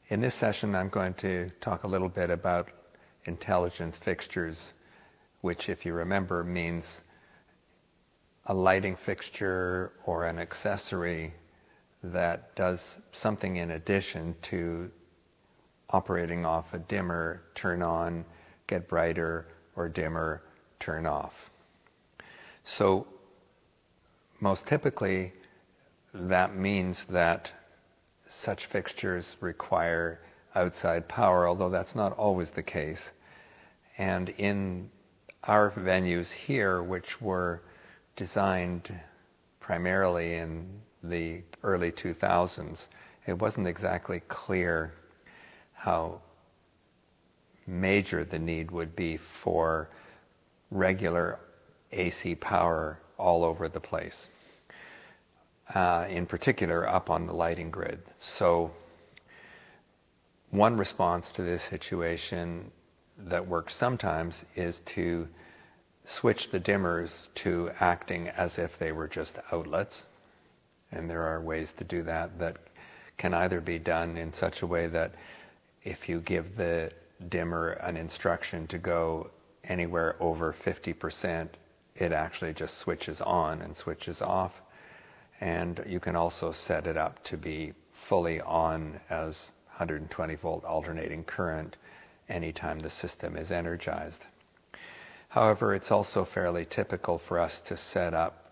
In this session, I'm going to talk a little bit about intelligent fixtures, which, if you remember, means a lighting fixture or an accessory that does something in addition to operating off a dimmer, turn on, get brighter, or dimmer, turn off. So most typically, that means that such fixtures require outside power, although that's not always the case. And in our venues here, which were designed primarily in the early 2000s, it wasn't exactly clear how major the need would be for regular AC power all over the place. In particular up on the lighting grid. So one response to this situation that works sometimes is to switch the dimmers to acting as if they were just outlets. And there are ways to do that that can either be done in such a way that if you give the dimmer an instruction to go anywhere over 50%, it actually just switches on and switches off. And you can also set it up to be fully on as 120 volt alternating current anytime the system is energized. However, it's also fairly typical for us to set up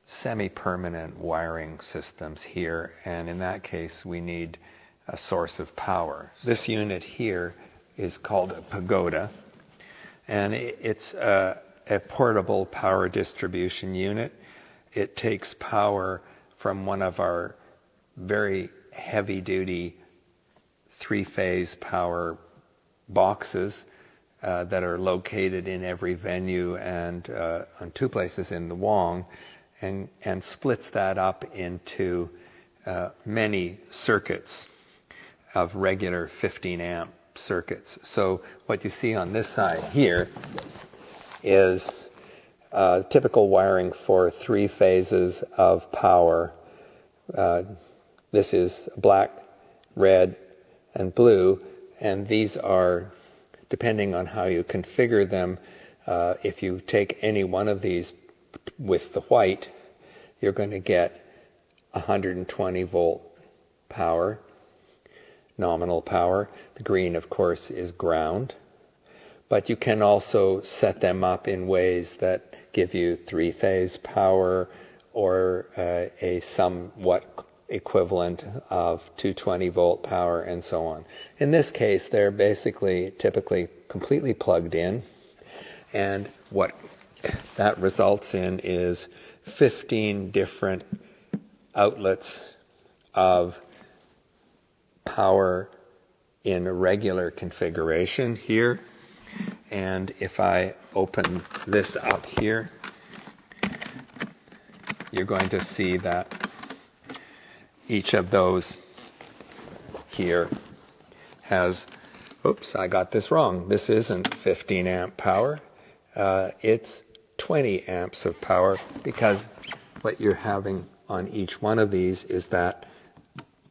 semi-permanent wiring systems here, and in that case we need a source of power. This unit here is called a pagoda, and it's a portable power distribution unit. It takes power from one of our very heavy-duty three-phase power boxes that are located in every venue and on two places in the Wong, and splits that up into many circuits of regular 15-amp circuits. So what you see on this side here is typical wiring for three phases of power. This is black, red, and blue, and these are, depending on how you configure them, if you take any one of these with the white, you're going to get 120 volt power, nominal power. The green, of course, is ground. But you can also set them up in ways that give you three-phase power or a somewhat equivalent of 220 volt power and so on. In this case, they're typically completely plugged in, and what that results in is 15 different outlets of power in a regular configuration here. And if I open this up here, you're going to see that each of those here has, oops, I got this wrong. This isn't 15 amp power. It's 20 amps of power, because what you're having on each one of these is that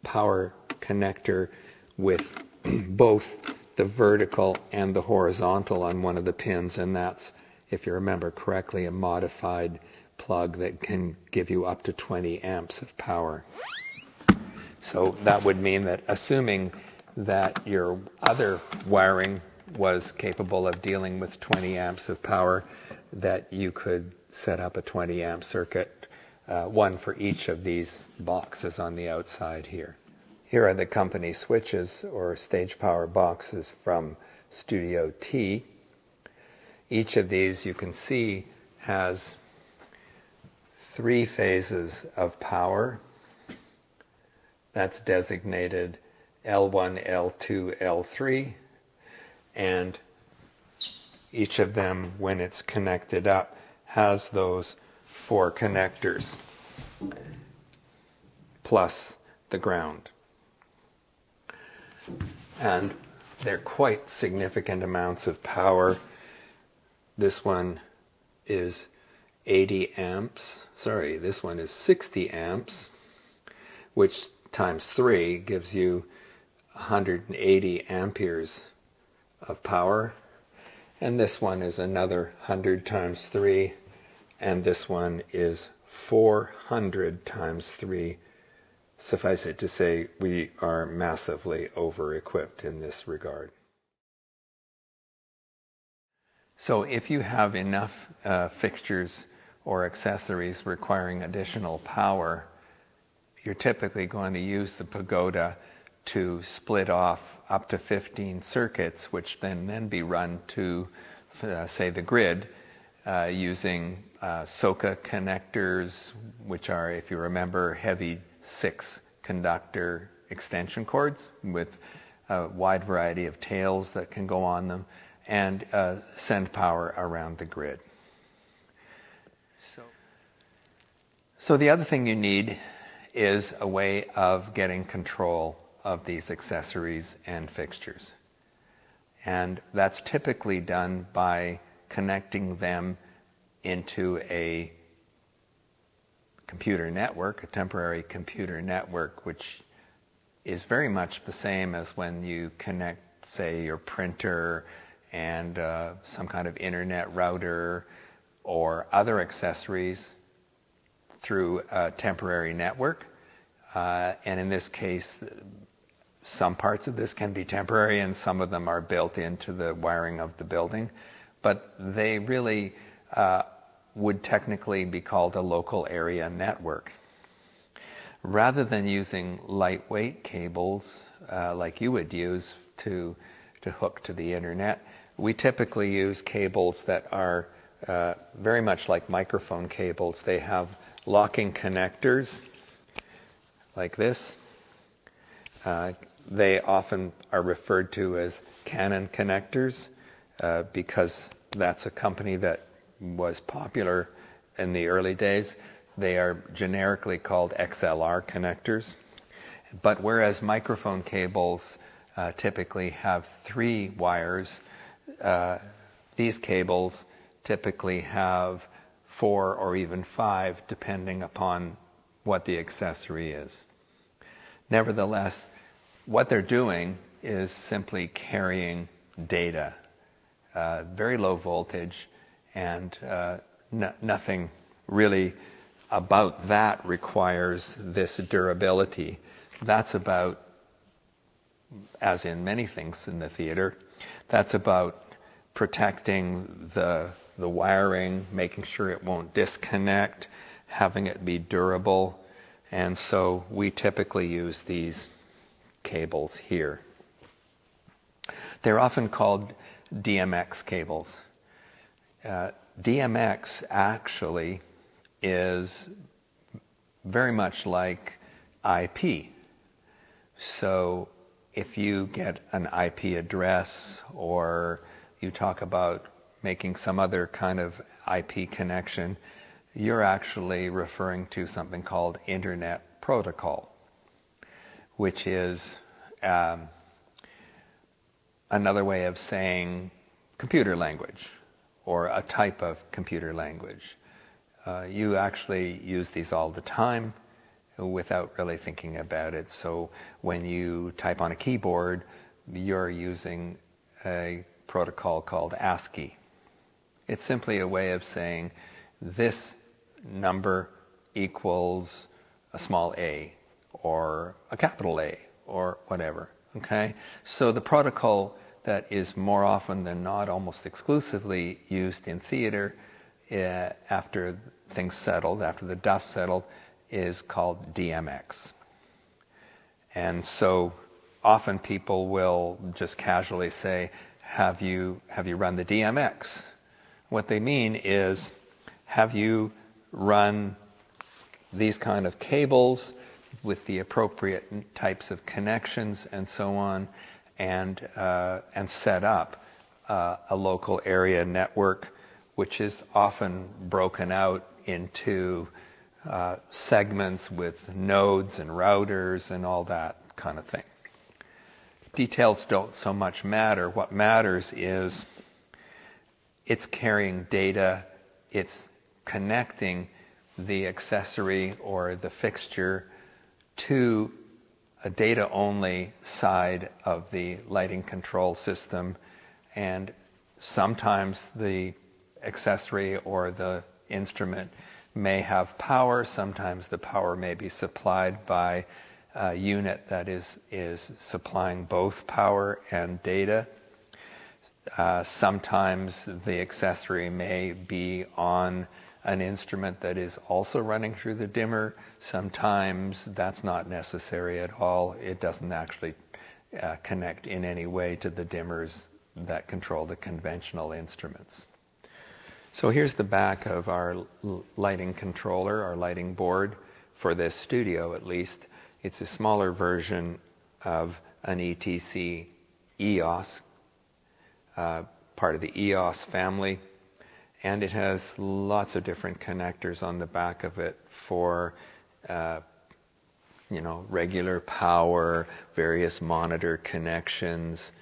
power connector with both the vertical and the horizontal on one of the pins, and that's, if you remember correctly, a modified plug that can give you up to 20 amps of power. So that would mean that, assuming that your other wiring was capable of dealing with 20 amps of power, that you could set up a 20 amp circuit, one for each of these boxes on the outside here. Here are the company switches or stage power boxes from Studio T. Each of these, you can see, has three phases of power. That's designated L1, L2, L3, and each of them, when it's connected up, has those four connectors plus the ground. And they're quite significant amounts of power. This one is 80 amps. Sorry, this one is 60 amps, which times 3 gives you 180 amperes of power, and this one is another 100 times 3, and this one is 400 times 3. Suffice it to say, we are massively over-equipped in this regard. So if you have enough fixtures or accessories requiring additional power, you're typically going to use the pagoda to split off up to 15 circuits, which then be run to, say, the grid using SCA connectors, which are, if you remember, heavy 6-conductor extension cords with a wide variety of tails that can go on them, and send power around the grid. So the other thing you need is a way of getting control of these accessories and fixtures. And that's typically done by connecting them into a computer network, a temporary computer network, which is very much the same as when you connect, say, your printer and some kind of internet router or other accessories through a temporary network. And in this case, some parts of this can be temporary and some of them are built into the wiring of the building. But they really would technically be called a local area network. Rather than using lightweight cables like you would use to hook to the internet, we typically use cables that are very much like microphone cables. They have locking connectors like this. They often are referred to as Canon connectors because that's a company that was popular in the early days. They are generically called XLR connectors. But whereas microphone cables typically have 3 wires, these cables typically have 4 or even 5, depending upon what the accessory is. Nevertheless, what they're doing is simply carrying data, very low voltage, and nothing really about that requires this durability. That's about, as in many things in the theater, that's about protecting the wiring, making sure it won't disconnect, having it be durable. And so we typically use these cables here. They're often called DMX cables. DMX actually is very much like IP. So if you get an IP address or you talk about making some other kind of IP connection, you're actually referring to something called Internet Protocol, which is another way of saying computer language or a type of computer language. You actually use these all the time without really thinking about it. So when you type on a keyboard, you're using a protocol called ASCII. It's simply a way of saying this number equals a small a or a capital A or whatever. Okay? So the protocol that is more often than not almost exclusively used in theater after things settled, after the dust settled, is called DMX. And so often people will just casually say, have you run the DMX? What they mean is, have you run these kind of cables with the appropriate types of connections and so on, and set up a local area network, which is often broken out into segments with nodes and routers and all that kind of thing. Details don't so much matter. What matters is it's carrying data, it's connecting the accessory or the fixture to a data-only side of the lighting control system, and sometimes the accessory or the instrument may have power. Sometimes the power may be supplied by a unit that is supplying both power and data. Sometimes the accessory may be on an instrument that is also running through the dimmer. Sometimes that's not necessary at all. It doesn't actually connect in any way to the dimmers that control the conventional instruments. So here's the back of our lighting controller, our lighting board for this studio at least. It's a smaller version of an ETC EOS, part of the EOS family. And it has lots of different connectors on the back of it for, regular power, various monitor connections,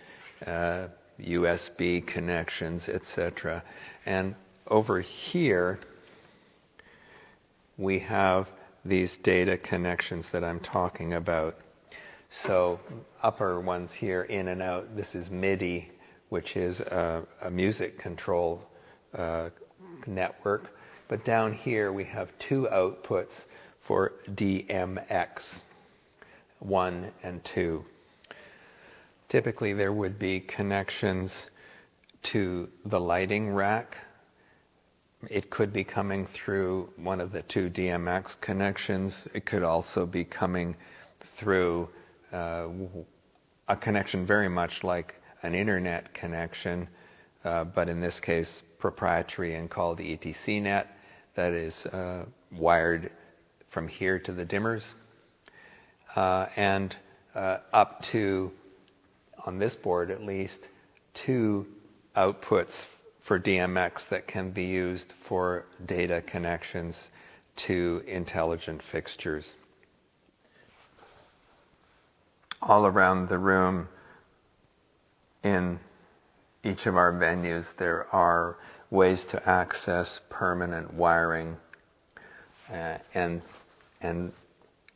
USB connections, etc. And over here, we have these data connections that I'm talking about. So upper ones here, in and out, this is MIDI, which is a music control network. But down here we have two outputs for DMX, 1 and 2. Typically there would be connections to the lighting rack. It could be coming through one of the two DMX connections. It could also be coming through a connection very much like an internet connection, but in this case proprietary and called ETC net, that is wired from here to the dimmers, and up to, on this board at least, two outputs for DMX that can be used for data connections to intelligent fixtures. All around the room in each of our venues there are ways to access permanent wiring and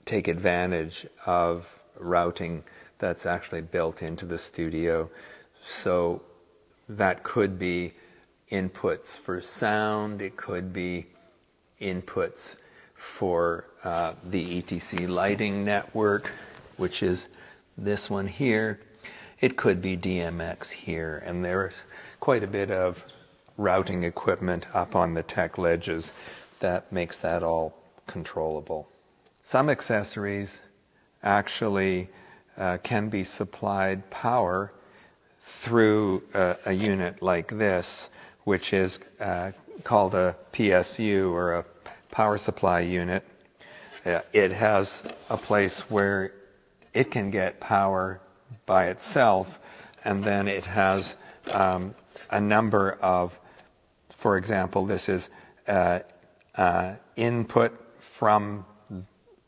take advantage of routing that's actually built into the studio. So that could be inputs for sound, it could be inputs for the ETC lighting network, which is this one here. It could be DMX here, and there's quite a bit of routing equipment up on the tech ledges that makes that all controllable. Some accessories actually can be supplied power through a unit like this, which is called a PSU, or a power supply unit. It has a place where it can get power by itself, and then it has a number of, for example, this is input from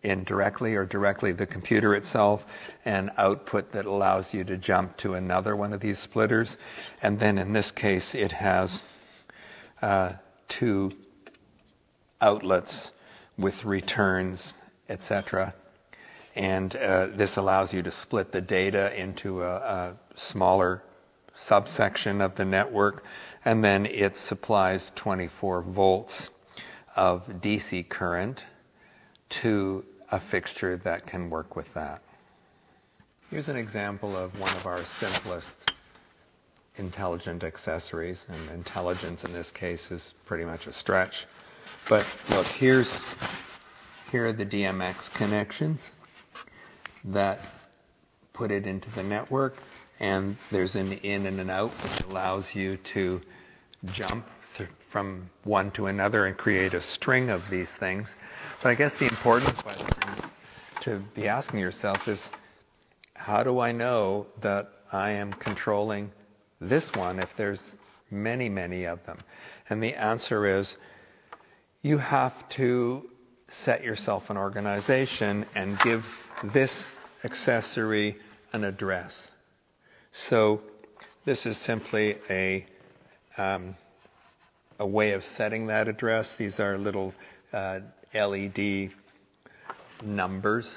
indirectly or directly the computer itself, and output that allows you to jump to another one of these splitters. And then in this case it has two outlets with returns, etc. And this allows you to split the data into a smaller subsection of the network, and then it supplies 24 volts of DC current to a fixture that can work with that. Here's an example of one of our simplest intelligent accessories, and intelligence in this case is pretty much a stretch. But look, here are the DMX connections that put it into the network, and there's an in and an out which allows you to jump from one to another and create a string of these things. But I guess the important question to be asking yourself is, how do I know that I am controlling this one if there's many, many of them? And the answer is, you have to set yourself an organization and give this accessory an address. So this is simply a way of setting that address. These are little LED numbers,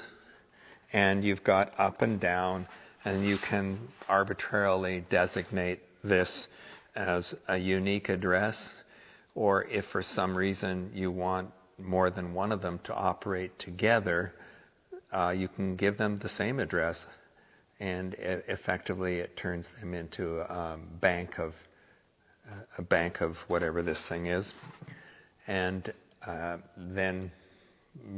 and you've got up and down, and you can arbitrarily designate this as a unique address, or if for some reason you want more than one of them to operate together, you can give them the same address, and effectively it turns them into a bank of whatever this thing is, and then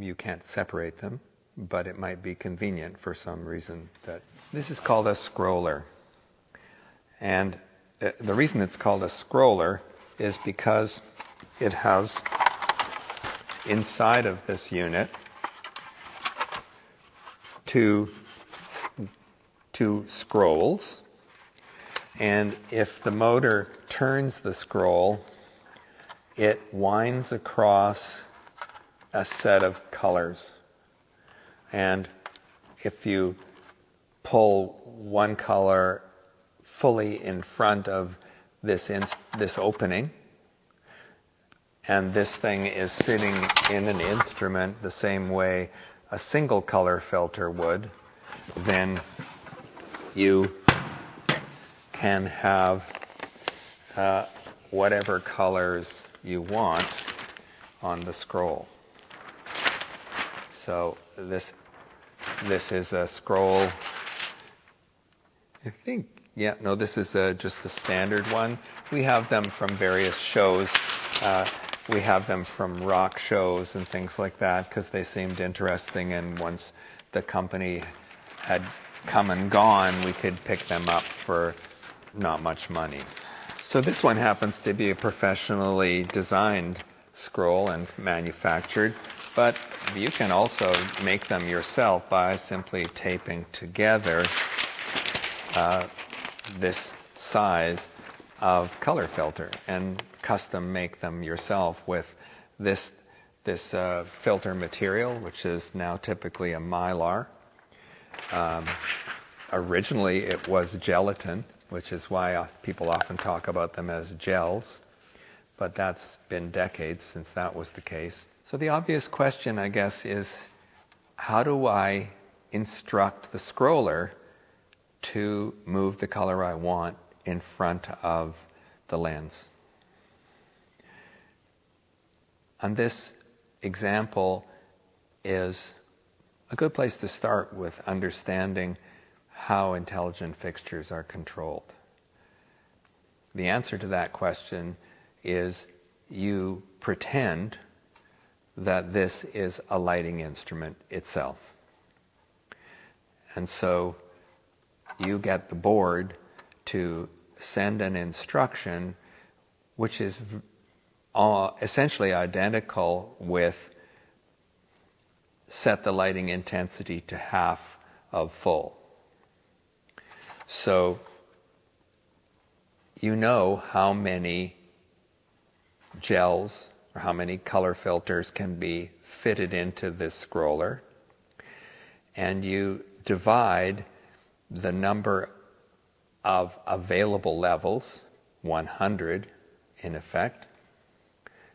you can't separate them, but it might be convenient for some reason. That this is called a scroller, and the reason it's called a scroller is because it has inside of this unit two scrolls, and if the motor turns the scroll, it winds across a set of colors. And if you pull one color fully in front of this opening, and this thing is sitting in an instrument the same way a single color filter would, then you can have whatever colors you want on the scroll. So this is a scroll. I think, this is just a standard one. We have them from various shows. We have them from rock shows and things like that because they seemed interesting, and once the company had come and gone, we could pick them up for not much money. So this one happens to be a professionally designed scroll and manufactured, but you can also make them yourself by simply taping together this size of color filter and custom make them yourself with this filter material, which is now typically a mylar. Originally it was gelatin, which is why people often talk about them as gels, but that's been decades since that was the case. So the obvious question, I guess, is how do I instruct the scroller to move the color I want in front of the lens? And this example is a good place to start with understanding how intelligent fixtures are controlled. The answer to that question is you pretend that this is a lighting instrument itself. And so you get the board to send an instruction which is essentially identical with set the lighting intensity to half of full. So you know how many gels or how many color filters can be fitted into this scroller, and you divide the number of available levels, 100 in effect,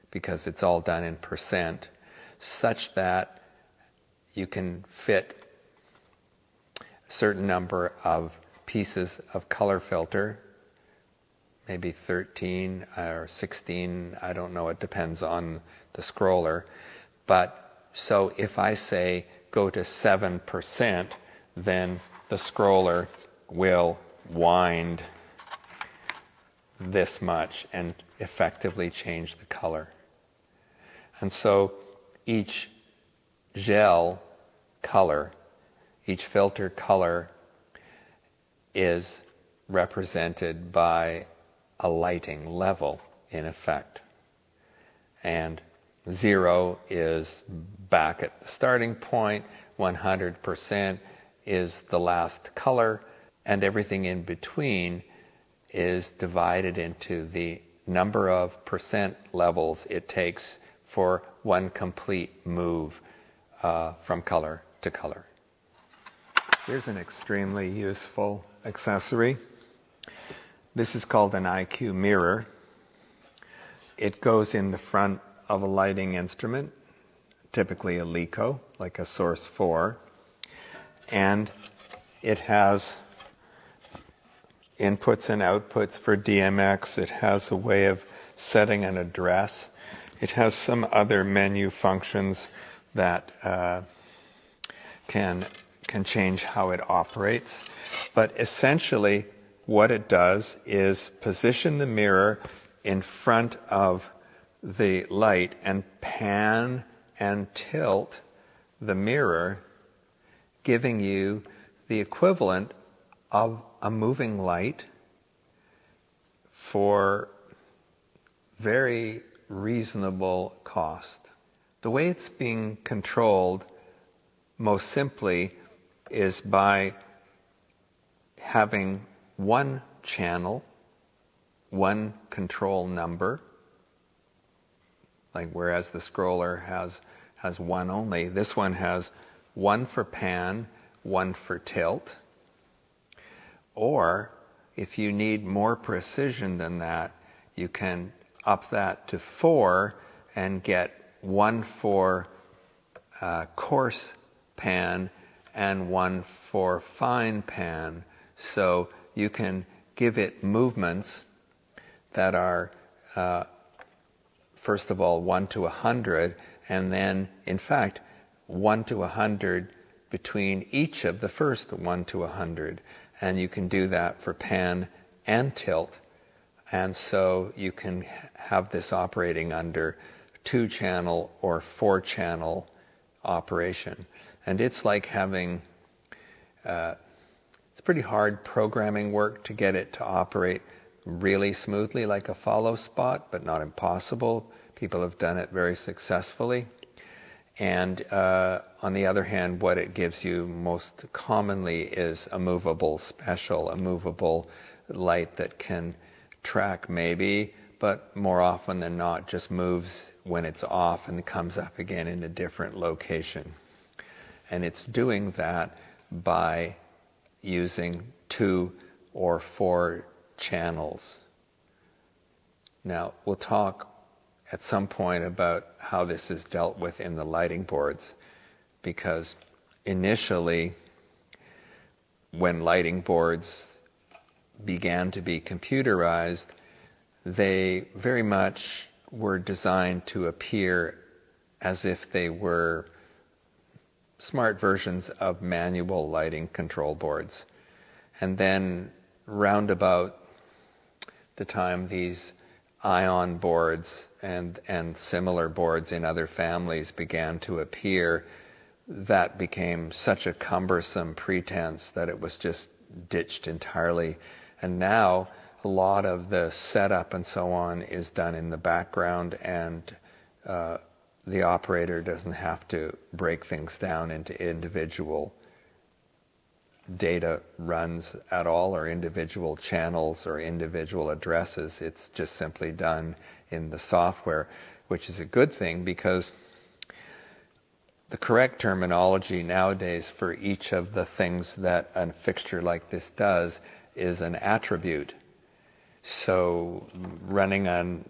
because it's all done in percent, such that you can fit a certain number of pieces of color filter, maybe 13 or 16, I don't know, it depends on the scroller. But so if I say go to 7%, then the scroller will wind this much and effectively change the color. And so each gel color, each filter color is represented by a lighting level in effect. And 0 is back at the starting point, 100% is the last color, and everything in between is divided into the number of percent levels it takes for one complete move from color to color. Here's an extremely useful accessory. This is called an IQ mirror. It goes in the front of a lighting instrument, typically a LECO, like a Source 4. and it has inputs and outputs for DMX. It has a way of setting an address. It has some other menu functions that can change how it operates. But essentially, what it does is position the mirror in front of the light and pan and tilt the mirror, giving you the equivalent of a moving light for very reasonable cost. The way it's being controlled most simply is by having one channel, one control number, like whereas the scroller has one only, this one has one for pan, one for tilt. Or if you need more precision than that, you can up that to 4 and get one for coarse pan and one for fine pan. So you can give it movements that are, first of all, 1 to 100, and then, in fact, 1 to 100 between each of the first 1 to 100. And you can do that for pan and tilt. And so you can have this operating under 2-channel or 4-channel operation. And it's like having, it's pretty hard programming work to get it to operate really smoothly like a follow spot, but not impossible. People have done it very successfully. And on the other hand, what it gives you most commonly is a movable special, a movable light that can track maybe, but more often than not just moves when it's off and comes up again in a different location. And it's doing that by using 2 or 4 channels. Now, we'll talk at some point about how this is dealt with in the lighting boards, because initially, when lighting boards began to be computerized, they very much were designed to appear as if they were smart versions of manual lighting control boards. And then round about the time these ion boards and similar boards in other families began to appear, that became such a cumbersome pretense that it was just ditched entirely. And now a lot of the setup and so on is done in the background, and the operator doesn't have to break things down into individual data runs at all, or individual channels or individual addresses. It's just simply done in the software, which is a good thing, because the correct terminology nowadays for each of the things that a fixture like this does is an attribute. So running on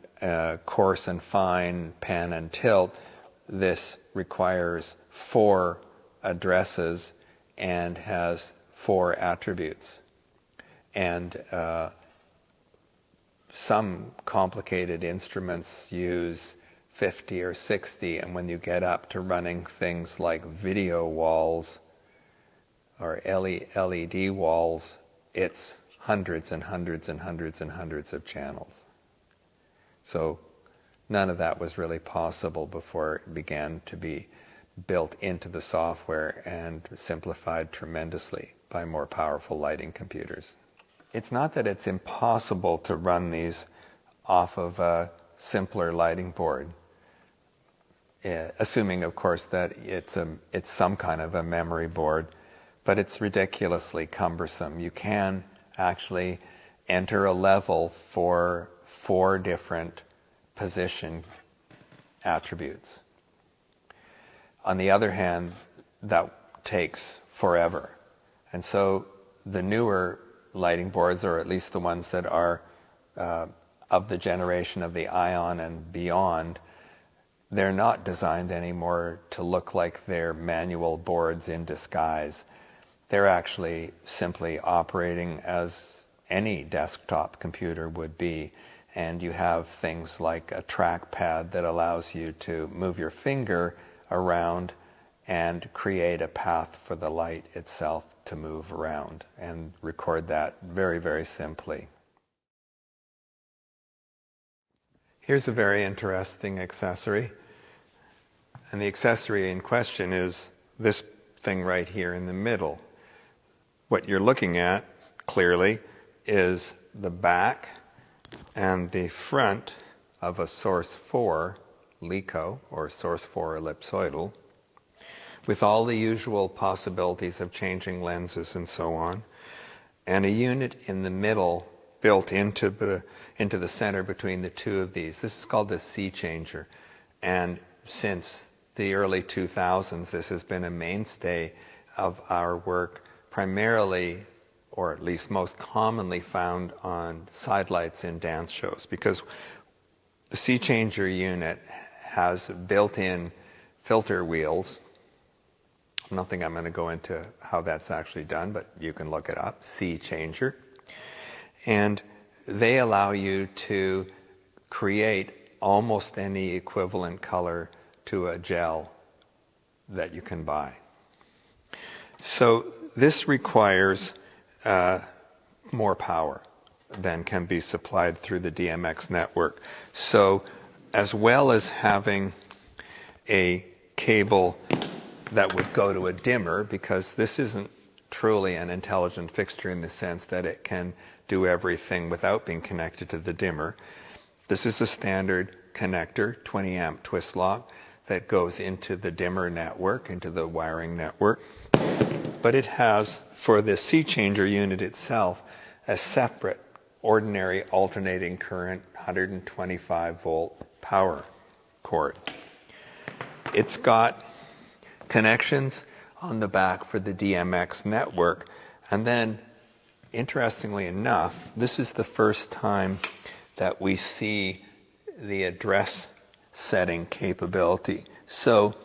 coarse and fine, pan and tilt, this requires 4 addresses and has 4 attributes. And some complicated instruments use 50 or 60, and when you get up to running things like video walls or LED walls, it's hundreds and hundreds and hundreds and hundreds of channels. So none of that was really possible before it began to be built into the software and simplified tremendously by more powerful lighting computers. It's not that it's impossible to run these off of a simpler lighting board, assuming, of course, that it's some kind of a memory board, but it's ridiculously cumbersome. You can actually enter a level for 4 different position attributes. On the other hand, that takes forever. And so the newer lighting boards, or at least the ones that are of the generation of the Ion and beyond, they're not designed anymore to look like they're manual boards in disguise. they're actually simply operating as any desktop computer would be. And you have things like a trackpad that allows you to move your finger around and create a path for the light itself to move around and record that very, very simply. Here's a very interesting accessory. And the accessory in question is this thing right here in the middle. What you're looking at, clearly, is the back and the front of a Source 4 LICO, or Source 4 ellipsoidal, with all the usual possibilities of changing lenses and so on, and a unit in the middle built into the center between the two of these. This is called the C changer, and since the early 2000s, this has been a mainstay of our work, primarily, or at least most commonly found on sidelights in dance shows, because the C changer unit has built-in filter wheels. I don't think I'm going to go into how that's actually done, but you can look it up, C changer. And they allow you to create almost any equivalent color to a gel that you can buy. So this requires more power than can be supplied through the DMX network. So as well as having a cable that would go to a dimmer, because this isn't truly an intelligent fixture in the sense that it can do everything without being connected to the dimmer. This is a standard connector, 20 amp twist lock, that goes into the dimmer network, into the wiring network. But it has, for the C changer unit itself, a separate ordinary alternating current 125 volt power cord. It's got connections on the back for the DMX network, and then interestingly enough, this is the first time that we see the address setting capability. So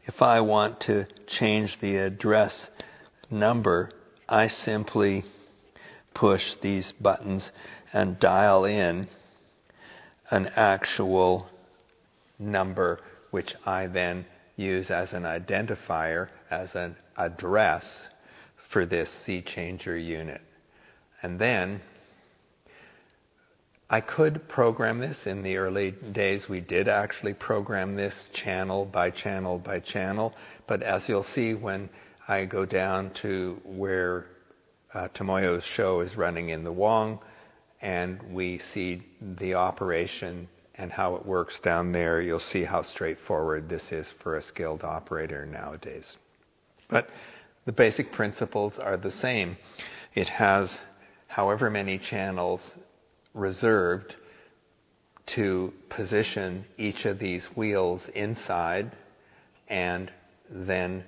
if I want to change the address number, I simply push these buttons and dial in an actual number, which I then use as an identifier, as an address for this C changer unit. And then I could program this. In the early days, we did actually program this channel by channel by channel. But as you'll see when I go down to where Tomoyo's show is running in the Wong, and we see the operation and how it works down there, you'll see how straightforward this is for a skilled operator nowadays. But the basic principles are the same. It has however many channels reserved to position each of these wheels inside, and then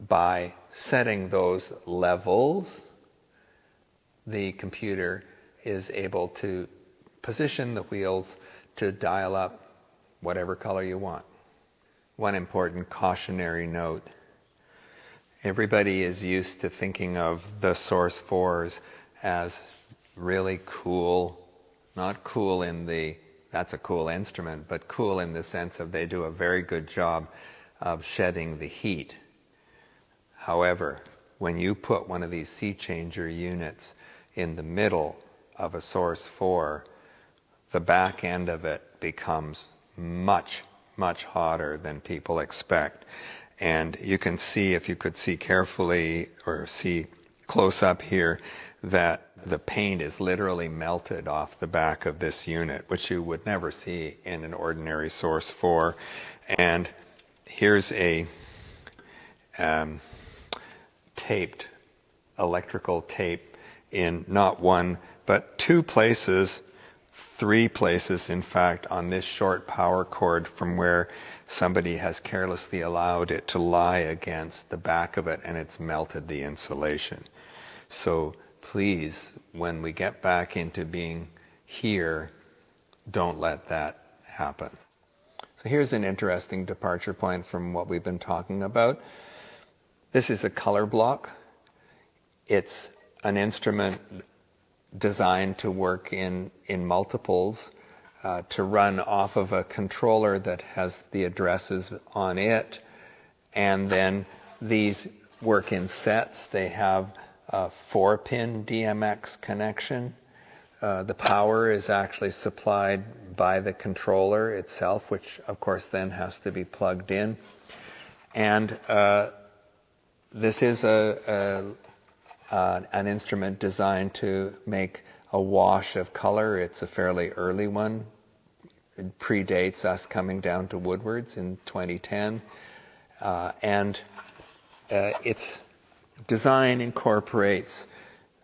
by setting those levels, the computer is able to position the wheels to dial up whatever color you want. One important cautionary note. Everybody is used to thinking of the Source 4s as really cool, not cool in the, that's a cool instrument, but cool in the sense of they do a very good job of shedding the heat. However, when you put one of these C changer units in the middle of a Source 4, the back end of it becomes much, much hotter than people expect. And you can see, if you could see carefully or see close up here, that the paint is literally melted off the back of this unit, which you would never see in an ordinary Source 4. And here's a taped electrical tape in not one, but two places, three places, in fact, on this short power cord from where somebody has carelessly allowed it to lie against the back of it, and it's melted the insulation. So please, when we get back into being here, don't let that happen. So here's an interesting departure point from what we've been talking about. This is a color block. It's an instrument designed to work in multiples, to run off of a controller that has the addresses on it. And then these work in sets. They have a 4-pin DMX connection. The power is actually supplied by the controller itself, which of course then has to be plugged in. And this is an instrument designed to make a wash of color. It's a fairly early one. It predates us coming down to Woodward's in 2010. And its design incorporates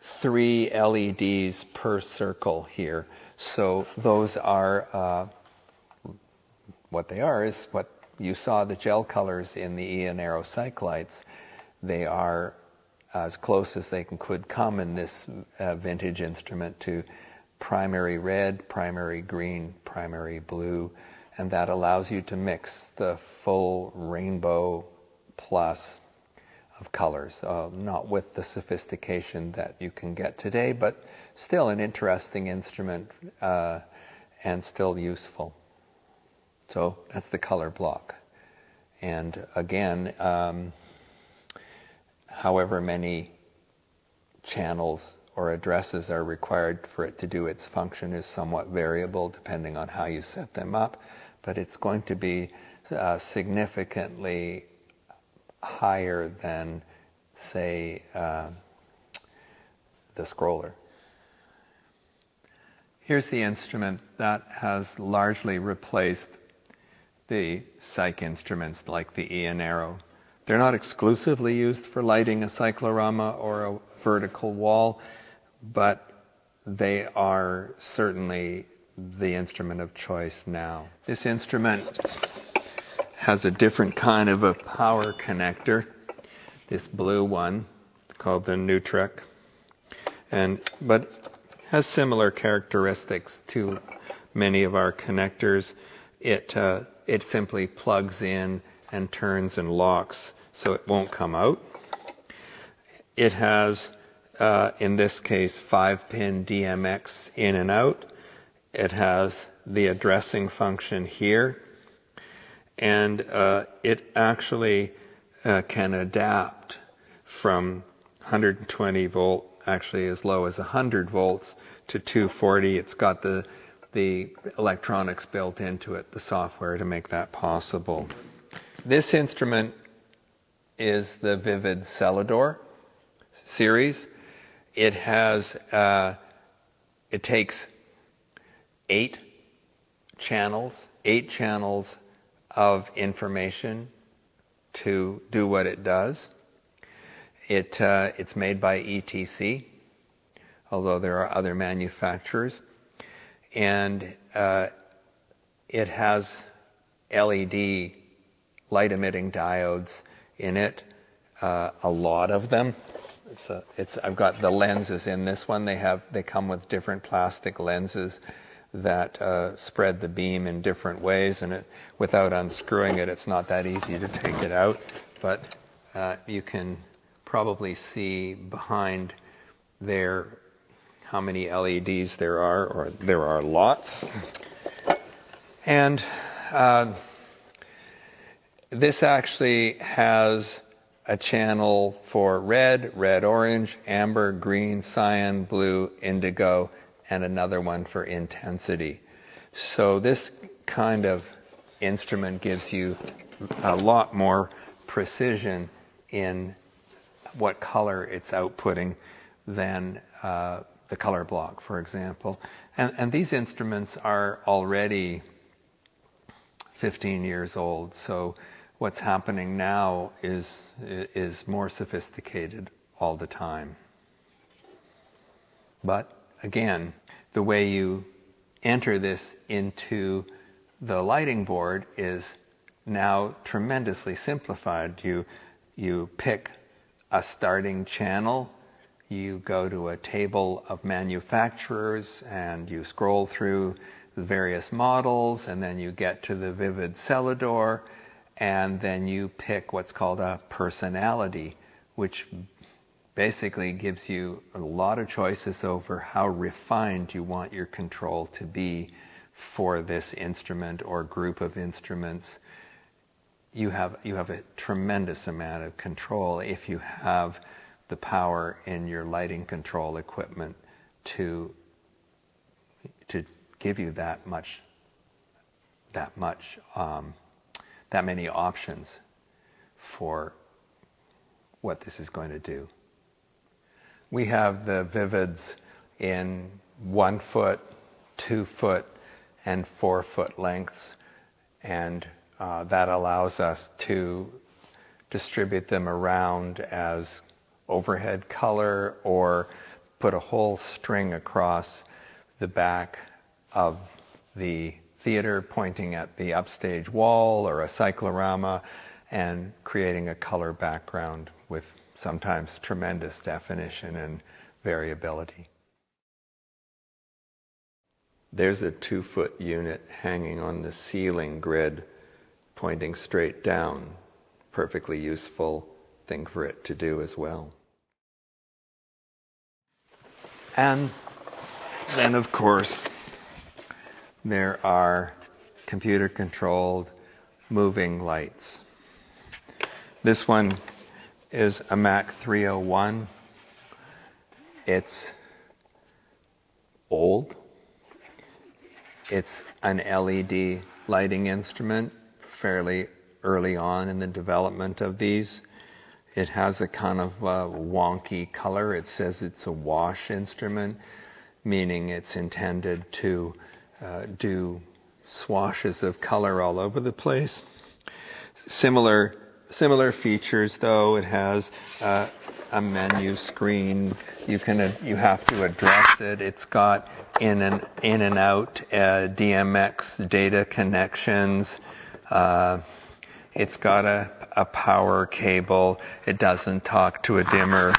3 LEDs per circle here. So those are, what they are is what you saw the gel colors in the Ian Arrow Cyclites. They are as close as they could come in this vintage instrument to primary red, primary green, primary blue, and that allows you to mix the full rainbow plus of colors, not with the sophistication that you can get today, but still an interesting instrument and still useful. So that's the color block. And again, however many channels or addresses are required for it to do its function is somewhat variable depending on how you set them up, but it's going to be significantly higher than, say, the scroller. Here's the instrument that has largely replaced the psych instruments like the Ian Arrow. They're not exclusively used for lighting a cyclorama or a vertical wall, but they are certainly the instrument of choice now. This instrument has a different kind of a power connector, this blue one called the Nutrec, but has similar characteristics to many of our connectors. It simply plugs in and turns and locks, so it won't come out. It has, in this case, 5-pin DMX in and out. It has the addressing function here, and it actually can adapt from 120 volt, actually as low as 100 volts, to 240. It's got the electronics built into it, the software to make that possible. This instrument is the Vivid Celador series. It takes 8 channels of information to do what it does. It's made by ETC, although there are other manufacturers. And it has LED light-emitting diodes in it, a lot of them. I've got the lenses in this one. They come with different plastic lenses that spread the beam in different ways, and without unscrewing it, it's not that easy to take it out. But you can probably see behind there how many LEDs there are, or there are lots. And this actually has a channel for red, red-orange, amber, green, cyan, blue, indigo, and another one for intensity. So this kind of instrument gives you a lot more precision in what color it's outputting than the color block, for example. And these instruments are already 15 years old, so what's happening now is more sophisticated all the time. But again, the way you enter this into the lighting board is now tremendously simplified. You pick a starting channel, you go to a table of manufacturers, and you scroll through the various models, and then you get to the Vivid Celador, and then you pick what's called a personality, which basically gives you a lot of choices over how refined you want your control to be for this instrument or group of instruments. You have a tremendous amount of control if you have the power in your lighting control equipment to give you that many options for what this is going to do. We have the Vivids in 1 foot, 2 foot, and 4 foot lengths, and that allows us to distribute them around as overhead color or put a whole string across the back of the theater pointing at the upstage wall or a cyclorama and creating a color background with sometimes tremendous definition and variability. There's a 2 foot unit hanging on the ceiling grid pointing straight down. Perfectly useful thing for it to do as well. And then, of course, there are computer-controlled moving lights. This one is a Mac 301. It's old. It's an LED lighting instrument, fairly early on in the development of these. It has a kind of wonky color. It says it's a wash instrument, meaning it's intended to do swashes of color all over the place. Similar features, though. It has a menu screen. You have to address it. It's got in and out DMX data connections. It's got a power cable. It doesn't talk to a dimmer.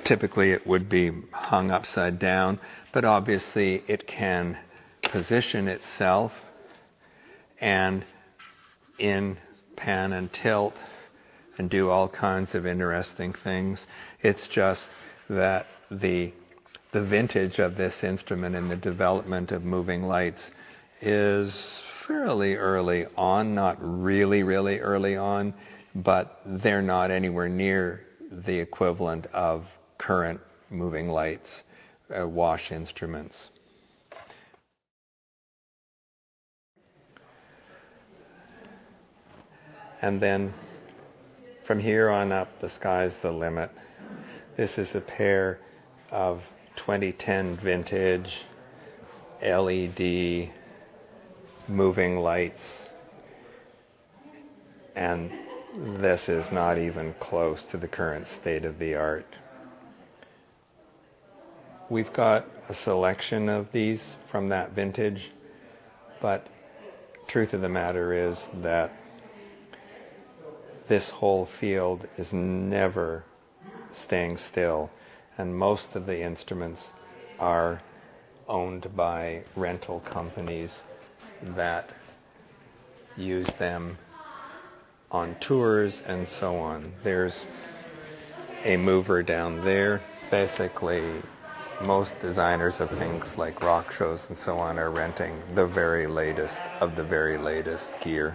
Typically it would be hung upside down, but obviously it can position itself and in pan and tilt and do all kinds of interesting things. It's just that the vintage of this instrument and the development of moving lights is fairly early on, not really early on, but they're not anywhere near the equivalent of current moving lights, wash instruments. And then from here on up, the sky's the limit. This is a pair of 2010 vintage LED moving lights, and this is not even close to the current state of the art. We've got a selection of these from that vintage, but truth of the matter is that this whole field is never staying still, and most of the instruments are owned by rental companies that use them on tours and so on. There's a mover down there. Basically, most designers of things like rock shows and so on are renting the very latest of the very latest gear.